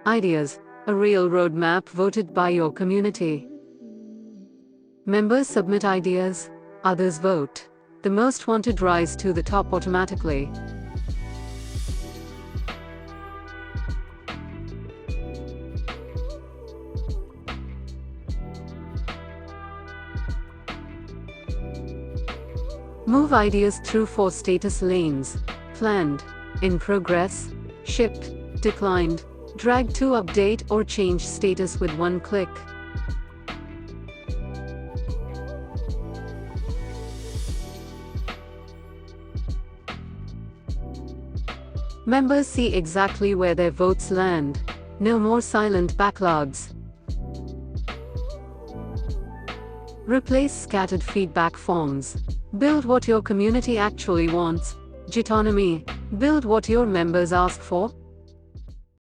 Ideas, a real roadmap voted by your community. Members submit ideas, others vote. The most wanted rise to the top automatically. Move ideas through 4 status lanes: planned, in progress, shipped, declined, drag to update or change status with one click. Members see exactly where their votes land. No more silent backlogs. Replace scattered feedback forms. Build what your community actually wants. Jetonomy. Build what your members ask for.